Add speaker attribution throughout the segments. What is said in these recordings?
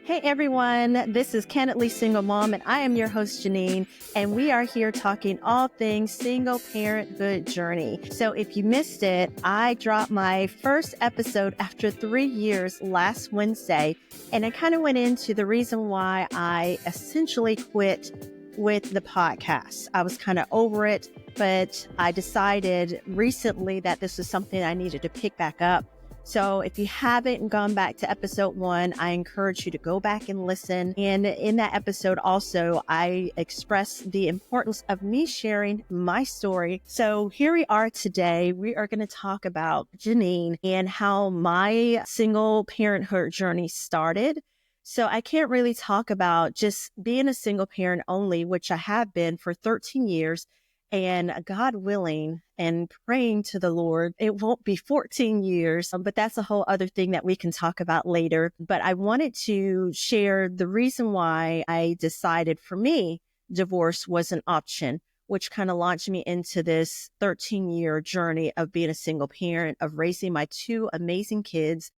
Speaker 1: Hey everyone, this is Candidly Single Mom, and I am your host, Jeneen, and we are here talking all things single parenthood journey. So if you missed it, I dropped my first episode after 3 years last Wednesday, and I kind of went into the reason why I essentially quit with the podcast. I was kind of over it, but I decided recently that this was something I needed to pick back up. So if you haven't gone back to episode 1, I encourage you to go back and listen. And in that episode also, I express the importance of me sharing my story. So here we are today. We are going to talk about Jeneen and how my single parenthood journey started. So I can't really talk about just being a single parent only, which I have been for 13 years. And God willing and praying to the Lord, it won't be 14 years, but that's a whole other thing that we can talk about later. But I wanted to share the reason why I decided for me, divorce was an option, which kind of launched me into this 13-year journey of being a single parent, of raising my 2 amazing kids.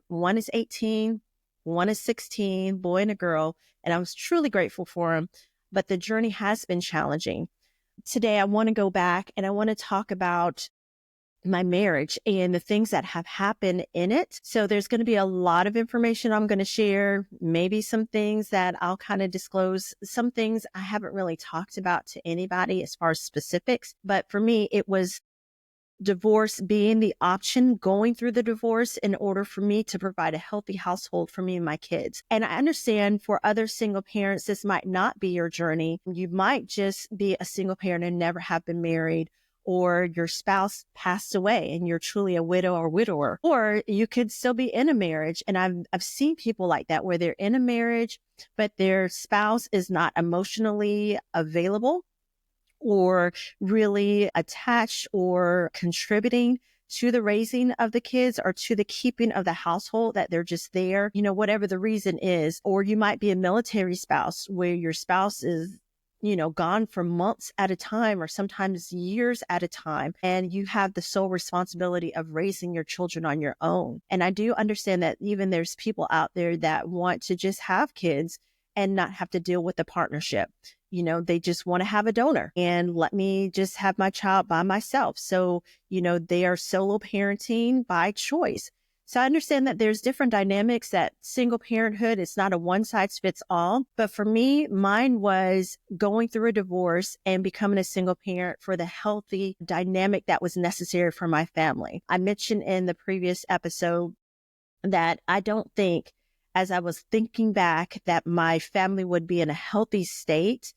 Speaker 1: One is 18, one is 16, boy and a girl, and I was truly grateful for them. But the journey has been challenging. Today, I want to go back and I want to talk about my marriage and the things that have happened in it. So there's going to be a lot of information I'm going to share, maybe some things that I'll kind of disclose, some things I haven't really talked about to anybody as far as specifics. But for me, it was divorce being the option, going through the divorce in order for me to provide a healthy household for me and my kids. And I understand for other single parents, this might not be your journey. You might just be a single parent and never have been married, or your spouse passed away and you're truly a widow or widower, or you could still be in a marriage. And I've seen people like that where they're in a marriage, but their spouse is not emotionally available or really attached or contributing to the raising of the kids or to the keeping of the household, that they're just there, whatever the reason is. Or you might be a military spouse where your spouse is, gone for months at a time or sometimes years at a time, and you have the sole responsibility of raising your children on your own. And I do understand that even there's people out there that want to just have kids and not have to deal with the partnership. They just want to have a donor and let me just have my child by myself. So, they are solo parenting by choice. So I understand that there's different dynamics, that single parenthood is not a one size fits all. But for me, mine was going through a divorce and becoming a single parent for the healthy dynamic that was necessary for my family. I mentioned in the previous episode that I don't think, as I was thinking back, that my family would be in a healthy state.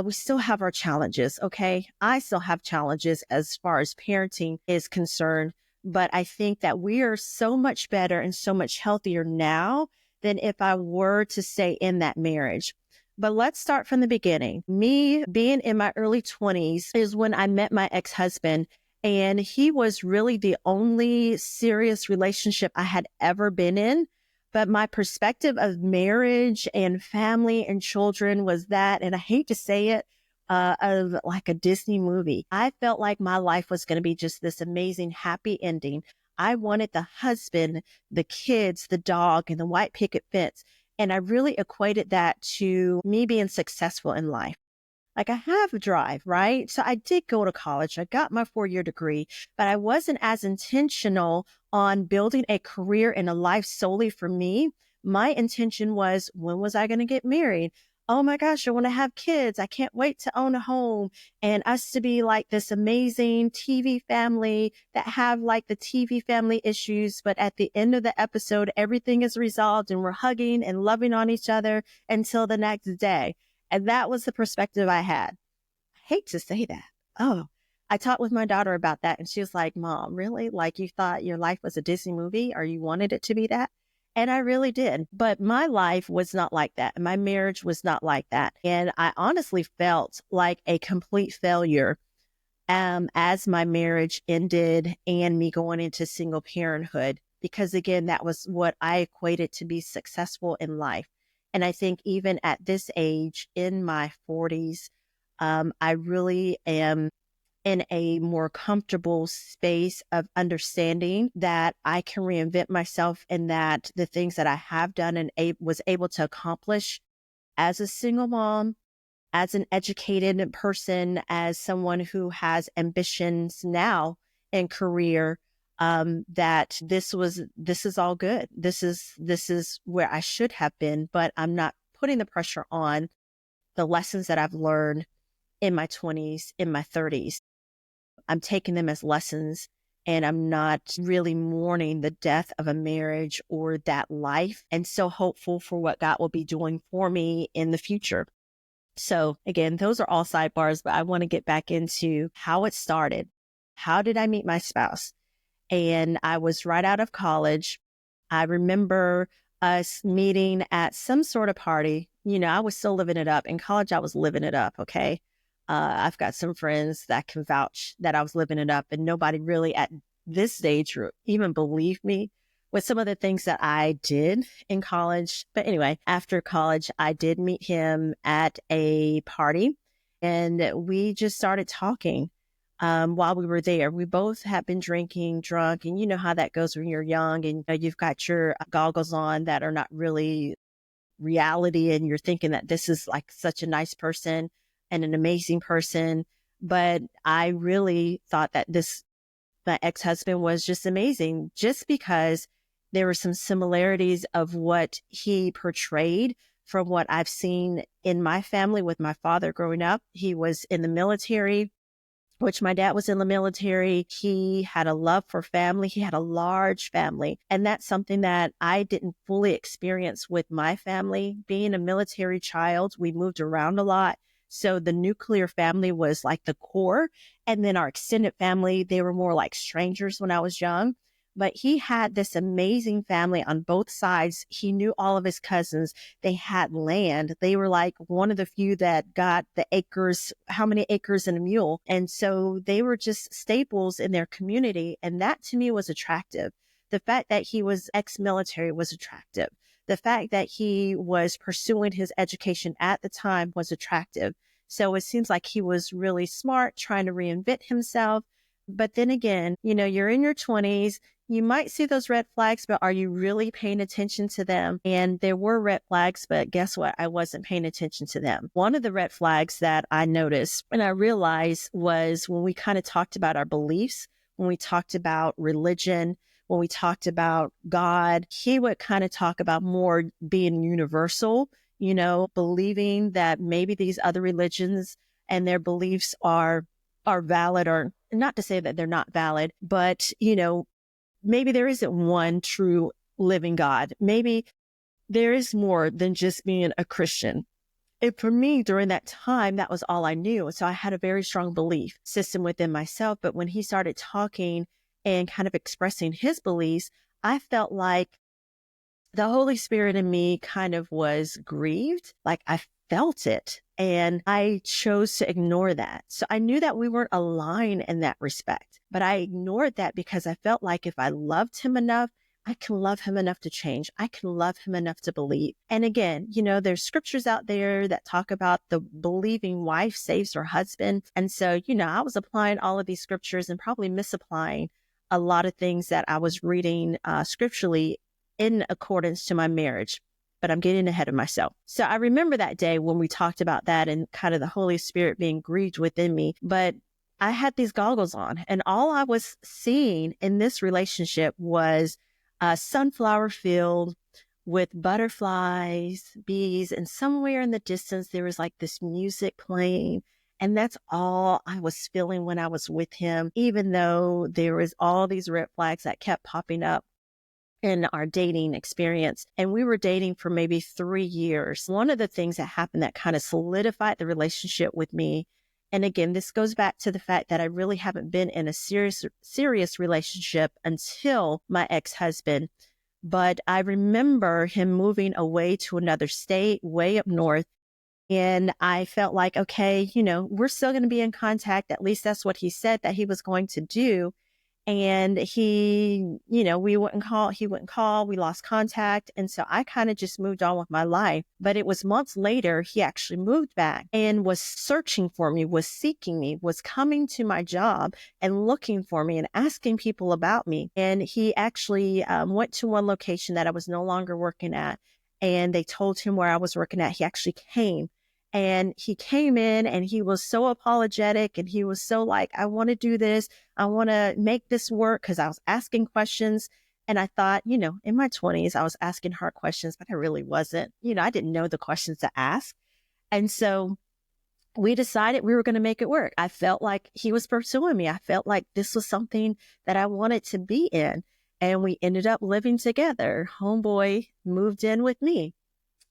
Speaker 1: We still have our challenges, okay? I still have challenges as far as parenting is concerned, but I think that we are so much better and so much healthier now than if I were to stay in that marriage. But let's start from the beginning. Me being in my early 20s is when I met my ex-husband, and he was really the only serious relationship I had ever been in. But my perspective of marriage and family and children was that, and I hate to say it, of like a Disney movie. I felt like my life was going to be just this amazing, happy ending. I wanted the husband, the kids, the dog, and the white picket fence. And I really equated that to me being successful in life. Like, I have a drive, right? So I did go to college. I got my 4-year degree, but I wasn't as intentional on building a career and a life solely for me. My intention was, when was I going to get married? Oh my gosh, I want to have kids. I can't wait to own a home and us to be like this amazing TV family that have like the TV family issues. But at the end of the episode, everything is resolved and we're hugging and loving on each other until the next day. And that was the perspective I had. I hate to say that. Oh, I talked with my daughter about that, and she was like, Mom, really? Like, you thought your life was a Disney movie, or you wanted it to be that? And I really did. But my life was not like that. My marriage was not like that. And I honestly felt like a complete failure as my marriage ended and me going into single parenthood, because again, that was what I equated to be successful in life. And I think even at this age, in my 40s, I really am in a more comfortable space of understanding that I can reinvent myself and that the things that I have done and was able to accomplish as a single mom, as an educated person, as someone who has ambitions now in career, that this is all good. This is where I should have been, but I'm not putting the pressure on the lessons that I've learned in my 20s, in my 30s. I'm taking them as lessons, and I'm not really mourning the death of a marriage or that life, and so hopeful for what God will be doing for me in the future. So again, those are all sidebars, but I want to get back into how it started. How did I meet my spouse? And I was right out of college. I remember us meeting at some sort of party. I was still living it up. In college, I was living it up. Okay. I've got some friends that can vouch that I was living it up, and nobody really at this stage even believed me with some of the things that I did in college. But anyway, after college, I did meet him at a party, and we just started talking. While we were there, we both had been drinking, drunk, and you know how that goes when you're young and you've got your goggles on that are not really reality, and you're thinking that this is like such a nice person and an amazing person. But I really thought that my ex-husband was just amazing, just because there were some similarities of what he portrayed from what I've seen in my family with my father growing up. He was in the military, which my dad was in the military. He had a love for family. He had a large family. And that's something that I didn't fully experience with my family. Being a military child, we moved around a lot. So the nuclear family was like the core. And then our extended family, they were more like strangers when I was young. But he had this amazing family on both sides. He knew all of his cousins. They had land. They were like one of the few that got the acres, how many acres in a mule. And so they were just staples in their community. And that to me was attractive. The fact that he was ex-military was attractive. The fact that he was pursuing his education at the time was attractive. So it seems like he was really smart, trying to reinvent himself. But then again, you're in your 20s. You might see those red flags, but are you really paying attention to them? And there were red flags, but guess what? I wasn't paying attention to them. One of the red flags that I noticed and I realized was when we kind of talked about our beliefs, when we talked about religion, when we talked about God, he would kind of talk about more being universal, believing that maybe these other religions and their beliefs are valid, or not to say that they're not valid, but, maybe there isn't one true living God. Maybe there is more than just being a Christian. And for me, during that time, that was all I knew. So I had a very strong belief system within myself. But when he started talking and kind of expressing his beliefs, I felt like the Holy Spirit in me kind of was grieved. Like I felt it, and I chose to ignore that. So I knew that we weren't aligned in that respect, but I ignored that because I felt like if I loved him enough, I can love him enough to change. I can love him enough to believe. And again, there's scriptures out there that talk about the believing wife saves her husband. And so, I was applying all of these scriptures and probably misapplying a lot of things that I was reading scripturally in accordance to my marriage. But I'm getting ahead of myself. So I remember that day when we talked about that and kind of the Holy Spirit being grieved within me. But I had these goggles on, and all I was seeing in this relationship was a sunflower field with butterflies, bees, and somewhere in the distance, there was like this music playing. And that's all I was feeling when I was with him, even though there was all these red flags that kept popping up in our dating experience. And we were dating for maybe 3 years. One of the things that happened that kind of solidified the relationship with me, and again, this goes back to the fact that I really haven't been in a serious relationship until my ex-husband. But I remember him moving away to another state, way up north. And I felt like, okay, we're still going to be in contact. At least that's what he said that he was going to do. And we wouldn't call, he wouldn't call, we lost contact. And so I kind of just moved on with my life. But it was months later, he actually moved back and was searching for me, was seeking me, was coming to my job and looking for me and asking people about me. And he actually went to one location that I was no longer working at. And they told him where I was working at. He actually came. And he came in and he was so apologetic and he was so like, I want to do this. I want to make this work, because I was asking questions. And I thought, in my 20s, I was asking hard questions, but I really wasn't. I didn't know the questions to ask. And so we decided we were going to make it work. I felt like he was pursuing me. I felt like this was something that I wanted to be in. And we ended up living together. Homeboy moved in with me.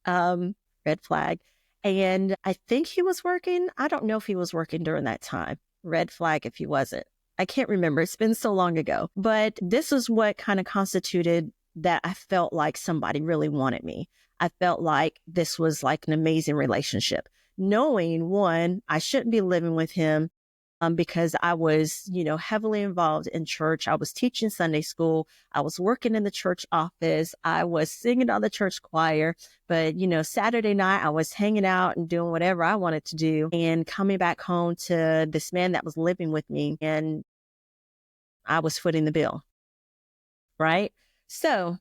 Speaker 1: Red flag. And I think he was working. I don't know if he was working during that time. Red flag if he wasn't. I can't remember. It's been so long ago. But this is what kind of constituted that I felt like somebody really wanted me. I felt like this was like an amazing relationship. Knowing, one, I shouldn't be living with him because I was, heavily involved in church. I was teaching Sunday school. I was working in the church office. I was singing on the church choir. But, Saturday night, I was hanging out and doing whatever I wanted to do and coming back home to this man that was living with me. And I was footing the bill. Right. So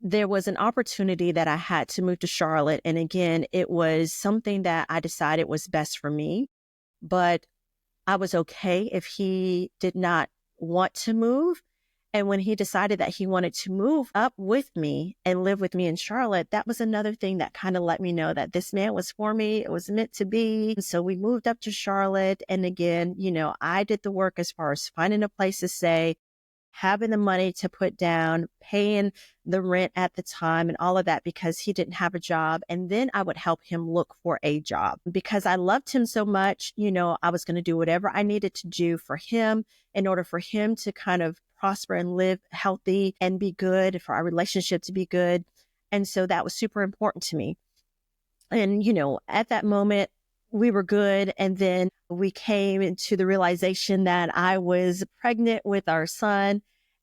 Speaker 1: there was an opportunity that I had to move to Charlotte. And again, it was something that I decided was best for me. But I was okay if he did not want to move. And when he decided that he wanted to move up with me and live with me in Charlotte, that was another thing that kind of let me know that this man was for me. It was meant to be. So we moved up to Charlotte. And again, I did the work as far as finding a place to stay, having the money to put down, paying the rent at the time and all of that because he didn't have a job. And then I would help him look for a job because I loved him so much. I was going to do whatever I needed to do for him in order for him to kind of prosper and live healthy and be good, for our relationship to be good. And so that was super important to me. And, at that moment, we were good. And then we came into the realization that I was pregnant with our son.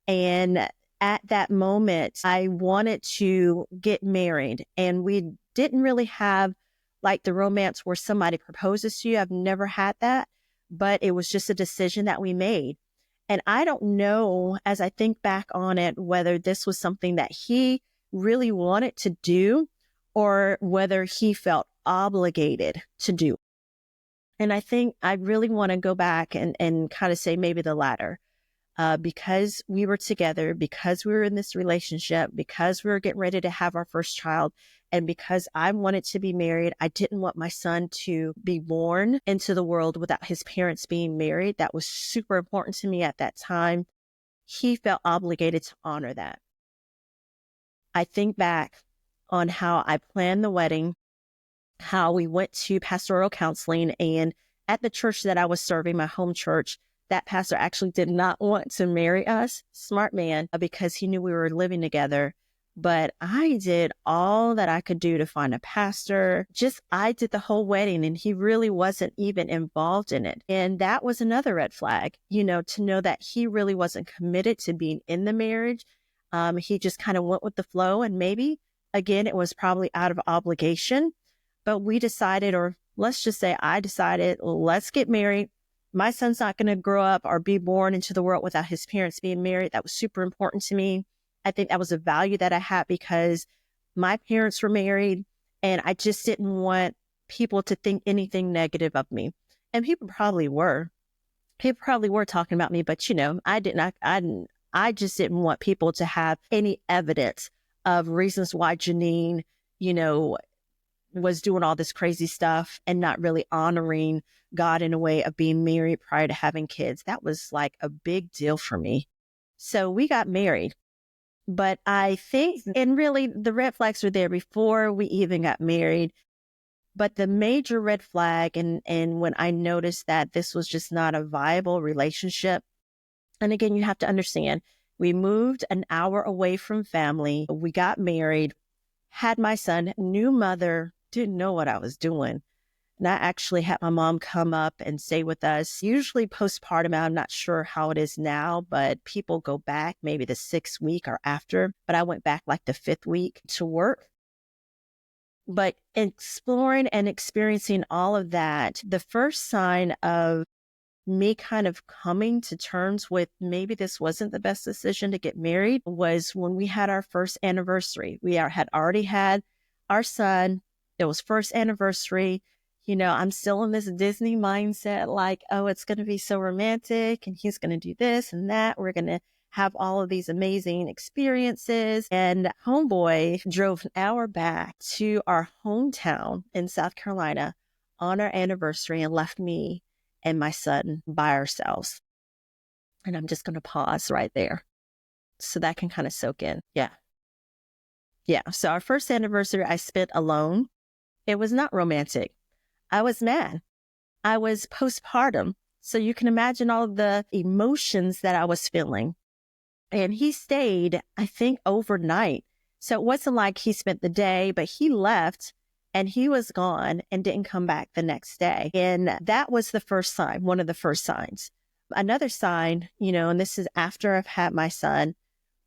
Speaker 1: And at that moment, I wanted to get married. And we didn't really have like the romance where somebody proposes to you. I've never had that, but it was just a decision that we made. And I don't know, as I think back on it, whether this was something that he really wanted to do or whether he felt obligated to do. And I think I really want to go back and kind of say maybe the latter, because we were together, because we were in this relationship, because we were getting ready to have our first child, and because I wanted to be married. I didn't want my son to be born into the world without his parents being married. That was super important to me at that time. He felt obligated to honor that. I think back on how I planned the wedding, how we went to pastoral counseling, and at the church that I was serving, my home church, that pastor actually did not want to marry us. Smart man, because he knew we were living together. But I did all that I could do to find a pastor. I did the whole wedding and he really wasn't even involved in it. And that was another red flag, to know that he really wasn't committed to being in the marriage. He just kind of went with the flow, and maybe, again, it was probably out of obligation. But we decided, or let's just say I decided, let's get married. My son's not going to grow up or be born into the world without his parents being married. That was super important to me. I think that was a value that I had because my parents were married and I just didn't want people to think anything negative of me. And people probably were. People probably were talking about me, but I just didn't want people to have any evidence of reasons why Jeneen, was doing all this crazy stuff and not really honoring God in a way of being married prior to having kids. That was like a big deal for me. So we got married. But I think, and really the red flags were there before we even got married. But the major red flag, and when I noticed that this was just not a viable relationship, and again, you have to understand, we moved an hour away from family. We got married, had my son, new mother, didn't know what I was doing. And I actually had my mom come up and stay with us, usually postpartum. I'm not sure how it is now, but people go back maybe the 6th week or after. But I went back like the 5th week to work. But exploring and experiencing all of that, the first sign of me kind of coming to terms with maybe this wasn't the best decision to get married was when we had our first anniversary. Had already had our son. It was first anniversary. I'm still in this Disney mindset, like, oh, it's going to be so romantic and he's going to do this and that. We're going to have all of these amazing experiences. And homeboy drove an hour back to our hometown in South Carolina on our anniversary and left me and my son by ourselves. And I'm just going to pause right there so that can kind of soak in. Yeah. So our first anniversary I spent alone. It was not romantic. I was mad. I was postpartum. So you can imagine all the emotions that I was feeling. And he stayed, I think, overnight. So it wasn't like he spent the day, but he left and he was gone and didn't come back the next day. And that was the first sign, one of the first signs. Another sign, and this is after I've had my son,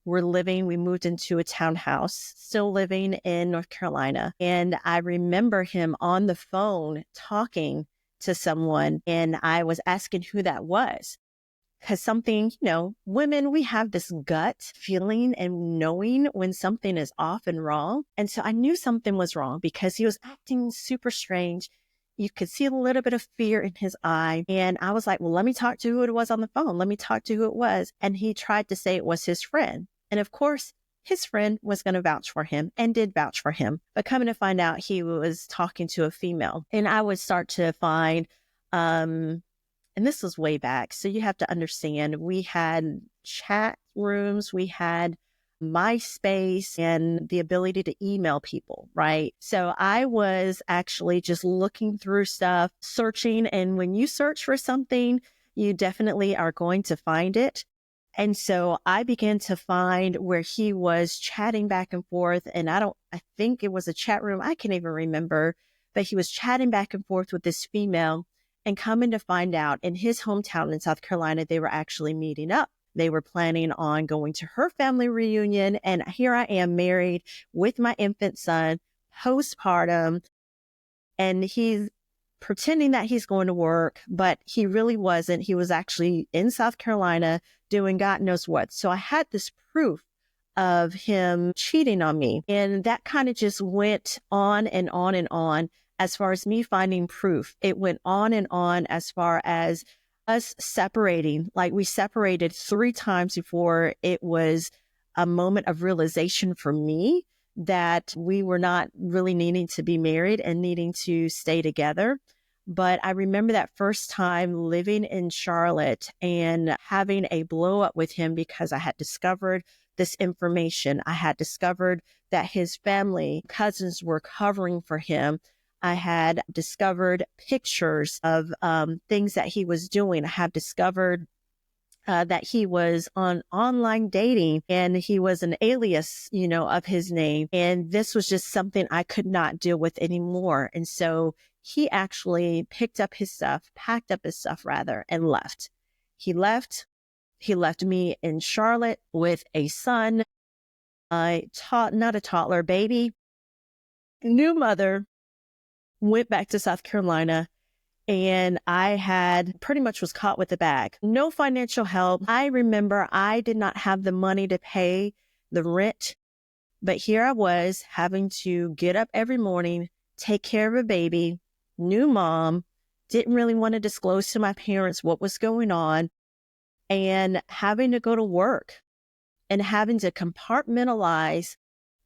Speaker 1: we moved into a townhouse, still living in North Carolina. And I remember him on the phone talking to someone, and I was asking who that was. Because something, women, we have this gut feeling and knowing when something is off and wrong. And so I knew something was wrong because he was acting super strange. You could see a little bit of fear in his eye. And I was like, well, let me talk to who it was on the phone. Let me talk to who it was. And he tried to say it was his friend. And of course, his friend was going to vouch for him and did vouch for him. But coming to find out, he was talking to a female. And I would start to find, and this was way back. So you have to understand, we had chat rooms, we had MySpace and the ability to email people, right? So I was actually just looking through stuff, searching. And when you search for something, you definitely are going to find it. And so I began to find where he was chatting back and forth. And I think it was a chat room. I can't even remember, but he was chatting back and forth with this female. And coming to find out, in his hometown in South Carolina, they were actually meeting up. They were planning on going to her family reunion. And here I am married with my infant son, postpartum. And he's pretending that he's going to work, but he really wasn't. He was actually in South Carolina doing God knows what. So I had this proof of him cheating on me. And that kind of just went on and on and on. As far as me finding proof, it went on and on as far as us separating. Like, we separated 3 times before it was a moment of realization for me that we were not really needing to be married and needing to stay together. But I remember that first time living in Charlotte and having a blow up with him because I had discovered this information. I had discovered that his family, cousins, were covering for him. I had discovered pictures of things that he was doing. I have discovered that he was on online dating and he was an alias, of his name. And this was just something I could not deal with anymore. And so he actually packed up his stuff rather, and left. He left me in Charlotte with a son, not a toddler, baby, new mother, went back to South Carolina. And I had pretty much was caught with a bag. No financial help. I remember I did not have the money to pay the rent, but here I was having to get up every morning, take care of a baby, new mom, didn't really want to disclose to my parents what was going on, and having to go to work and having to compartmentalize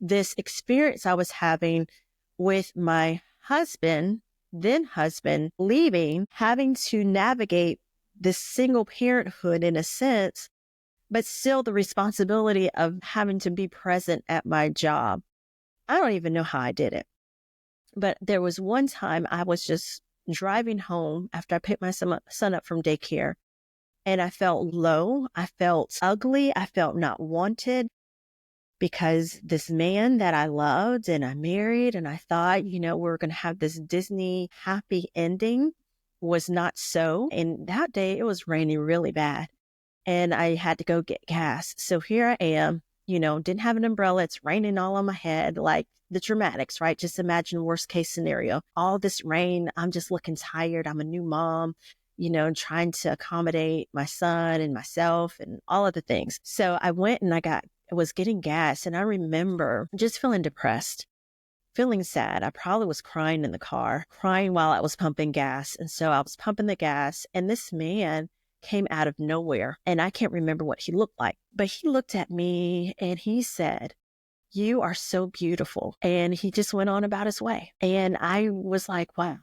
Speaker 1: this experience I was having with my then husband, leaving, having to navigate this single parenthood in a sense, but still the responsibility of having to be present at my job. I don't even know how I did it. But there was one time I was just driving home after I picked my son up from daycare, and I felt low. I felt ugly. I felt not wanted. because this man that I loved and I married and I thought, we were going to have this Disney happy ending was not so. And that day it was raining really bad and I had to go get gas. So here I am, didn't have an umbrella. It's raining all on my head, like the dramatics, right? Just imagine worst case scenario. All this rain, I'm just looking tired. I'm a new mom, and trying to accommodate my son and myself and all of the things. So I went and I was getting gas, and I remember just feeling depressed, feeling sad. I probably was crying in the car, crying while I was pumping gas. And so I was pumping the gas, and this man came out of nowhere, and I can't remember what he looked like, but he looked at me and he said, "You are so beautiful." And he just went on about his way. And I was like, wow,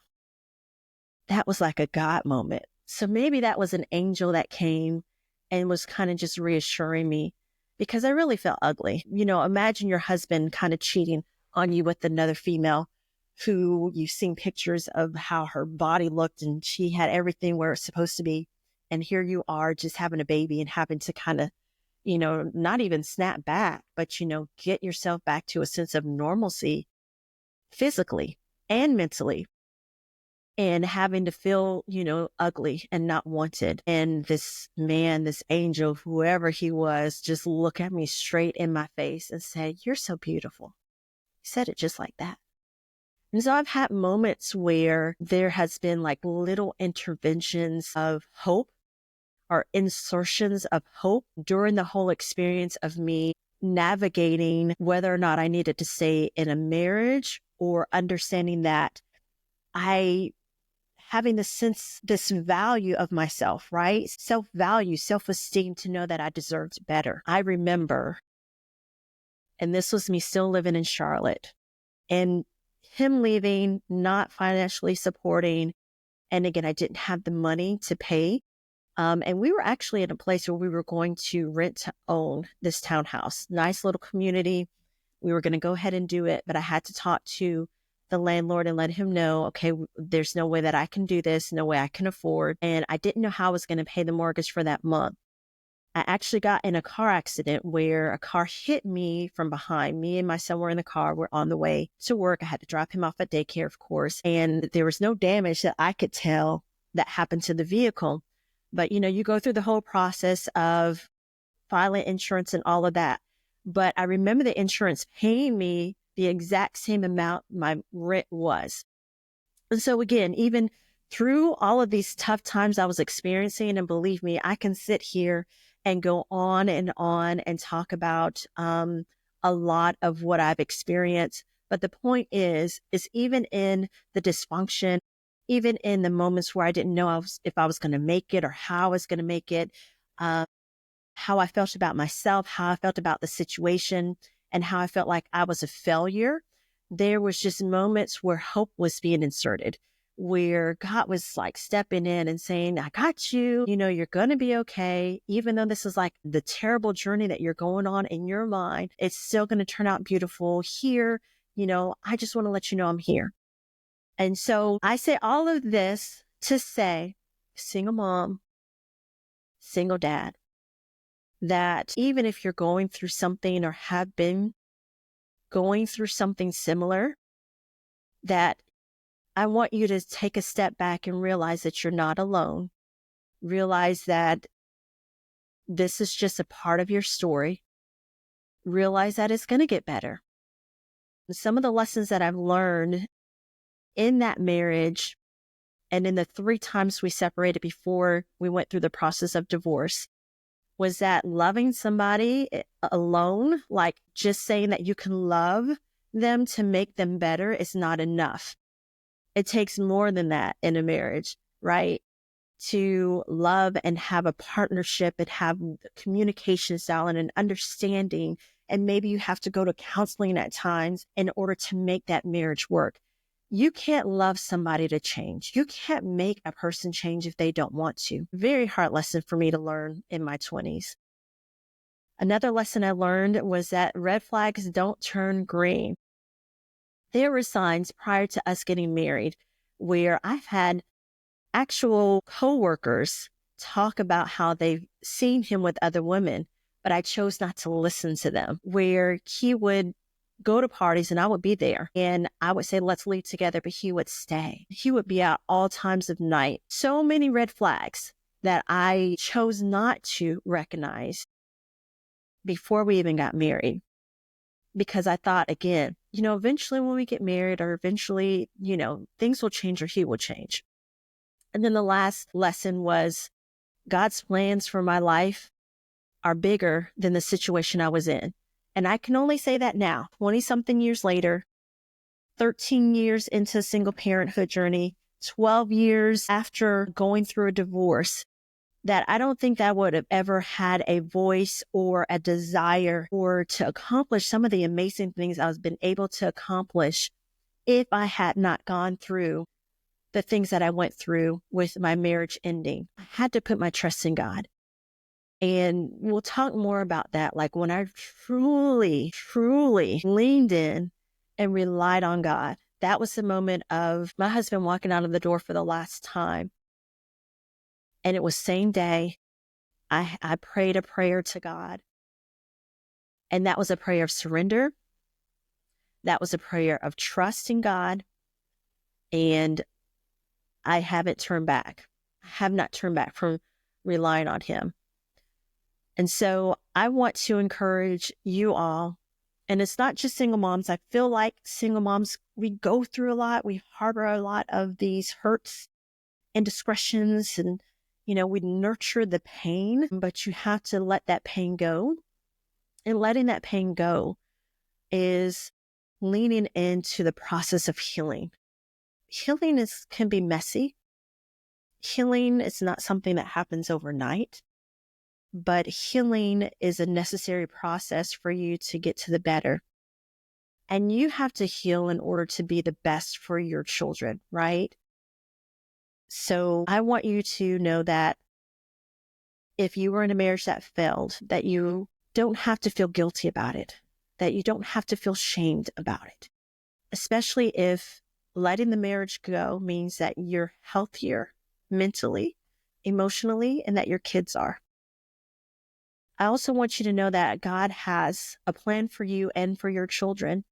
Speaker 1: that was like a God moment. So maybe that was an angel that came and was kind of just reassuring me, because I really felt ugly. Imagine your husband kind of cheating on you with another female who you've seen pictures of how her body looked and she had everything where it's supposed to be. And here you are just having a baby and having to kind of, not even snap back, but, get yourself back to a sense of normalcy physically and mentally, and having to feel, ugly and not wanted. And this man, this angel, whoever he was, just look at me straight in my face and say, "You're so beautiful." He said it just like that. And so I've had moments where there has been like little interventions of hope or insertions of hope during the whole experience of me navigating whether or not I needed to stay in a marriage, or understanding that I having this value of myself, right? Self-value, self-esteem, to know that I deserved better. I remember, and this was me still living in Charlotte, and him leaving, not financially supporting. And again, I didn't have the money to pay. And we were actually in a place where we were going to rent to own this townhouse. Nice little community. We were going to go ahead and do it, but I had to talk to the landlord and let him know, okay, there's no way that I can do this, no way I can afford. And I didn't know how I was going to pay the mortgage for that month. I actually got in a car accident where a car hit me from behind. Me and my son were in the car. We're on the way to work. I had to drop him off at daycare, of course. And there was no damage that I could tell that happened to the vehicle. But, you go through the whole process of filing insurance and all of that. But I remember the insurance paying me the exact same amount my rent was. And so again, even through all of these tough times I was experiencing, and believe me, I can sit here and go on and talk about a lot of what I've experienced. But the point is even in the dysfunction, even in the moments where I didn't know if I was going to make it or how I was going to make it, how I felt about myself, how I felt about the situation, and how I felt like I was a failure, there was just moments where hope was being inserted, where God was like stepping in and saying, "I got you, you're going to be okay. Even though this is like the terrible journey that you're going on in your mind, it's still going to turn out beautiful here. I just want to let you know I'm here." And so I say all of this to say, single mom, single dad, that even if you're going through something or have been going through something similar, that I want you to take a step back and realize that you're not alone. Realize that this is just a part of your story. Realize that it's going to get better. Some of the lessons that I've learned in that marriage, and in the 3 times we separated before we went through the process of divorce, was that loving somebody alone, like just saying that you can love them to make them better, is not enough. It takes more than that in a marriage, right? To love and have a partnership and have communication style and an understanding. And maybe you have to go to counseling at times in order to make that marriage work. You can't love somebody to change. You can't make a person change if they don't want to. Very hard lesson for me to learn in my 20s. Another lesson I learned was that red flags don't turn green. There were signs prior to us getting married where I've had actual coworkers talk about how they've seen him with other women, but I chose not to listen to them, where he would go to parties and I would be there and I would say, let's leave together, but he would stay. He would be out all times of night. So many red flags that I chose not to recognize before we even got married, because I thought, again, eventually when we get married or eventually, things will change or he will change. And then the last lesson was God's plans for my life are bigger than the situation I was in. And I can only say that now, 20 something years later, 13 years into a single parenthood journey, 12 years after going through a divorce, that I don't think that I would have ever had a voice or a desire or to accomplish some of the amazing things I was been able to accomplish if I had not gone through the things that I went through with my marriage ending. I had to put my trust in God. And we'll talk more about that, like when I truly, truly leaned in and relied on God. That was the moment of my husband walking out of the door for the last time. And it was same day. I prayed a prayer to God. And that was a prayer of surrender. That was a prayer of trust in God. And I haven't turned back. I have not turned back from relying on him. And so I want to encourage you all, and it's not just single moms. I feel like single moms, we go through a lot. We harbor a lot of these hurts and discretions, and, we nurture the pain, but you have to let that pain go. And letting that pain go is leaning into the process of healing. Healing can be messy. Healing is not something that happens overnight. But healing is a necessary process for you to get to the better. And you have to heal in order to be the best for your children, right? So I want you to know that if you were in a marriage that failed, that you don't have to feel guilty about it, that you don't have to feel shamed about it, especially if letting the marriage go means that you're healthier mentally, emotionally, and that your kids are. I also want you to know that God has a plan for you and for your children.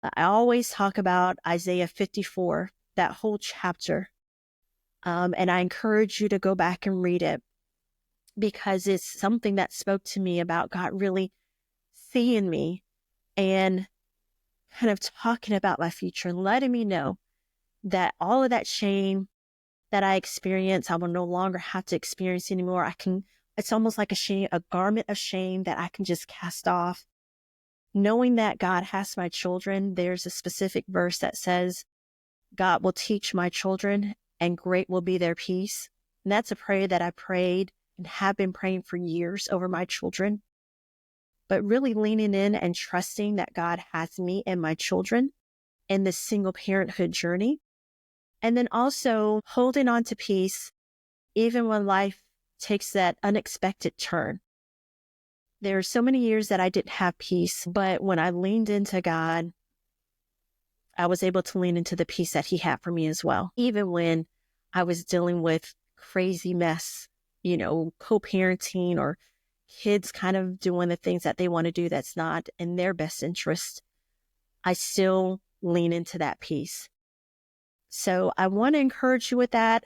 Speaker 1: I always talk about Isaiah 54, that whole chapter. And I encourage you to go back and read it because it's something that spoke to me about God really seeing me and kind of talking about my future and letting me know that all of that shame that I experience, I will no longer have to experience anymore. It's almost like a garment of shame that I can just cast off. Knowing that God has my children, there's a specific verse that says, God will teach my children and great will be their peace. And that's a prayer that I prayed and have been praying for years over my children. But really leaning in and trusting that God has me and my children in this single parenthood journey. And then also holding on to peace, even when life takes that unexpected turn. There are so many years that I didn't have peace, but when I leaned into God, I was able to lean into the peace that He had for me as well. Even when I was dealing with crazy mess, co-parenting or kids kind of doing the things that they want to do that's not in their best interest, I still lean into that peace. So I want to encourage you with that.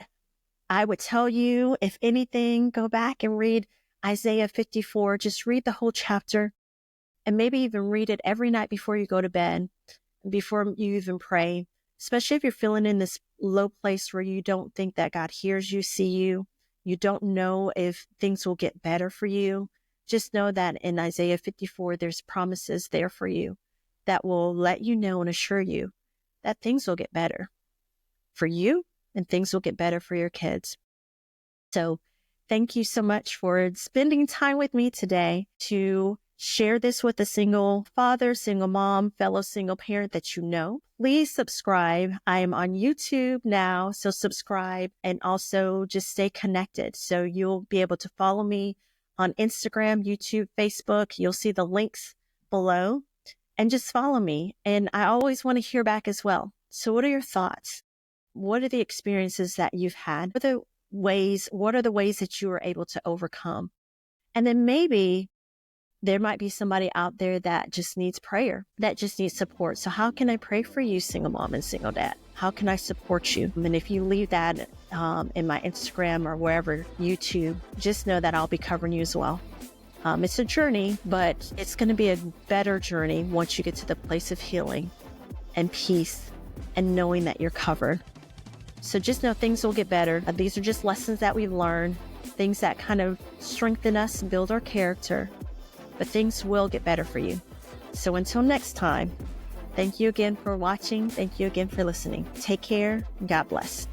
Speaker 1: I would tell you, if anything, go back and read Isaiah 54. Just read the whole chapter and maybe even read it every night before you go to bed, before you even pray, especially if you're feeling in this low place where you don't think that God hears you, see you. You don't know if things will get better for you. Just know that in Isaiah 54, there's promises there for you that will let you know and assure you that things will get better for you and things will get better for your kids. So thank you so much for spending time with me today to share this with a single father, single mom, fellow single parent that you know. Please subscribe. I am on YouTube now, so subscribe and also just stay connected. So you'll be able to follow me on Instagram, YouTube, Facebook. You'll see the links below and just follow me. And I always want to hear back as well. So what are your thoughts? What are the experiences that you've had? What are the ways that you were able to overcome? And then maybe There might be somebody out there that just needs prayer, that just needs support. So how can I pray for you, single mom and single dad? How can I support you? And if you leave that in my Instagram or wherever, YouTube, just know that I'll be covering you as well. It's a journey, but it's going to be a better journey once you get to the place of healing and peace and knowing that you're covered. So just know things will get better. These are just lessons that we've learned, things that kind of strengthen us, build our character, but things will get better for you. So until next time, thank you again for watching. Thank you again for listening. Take care. God bless.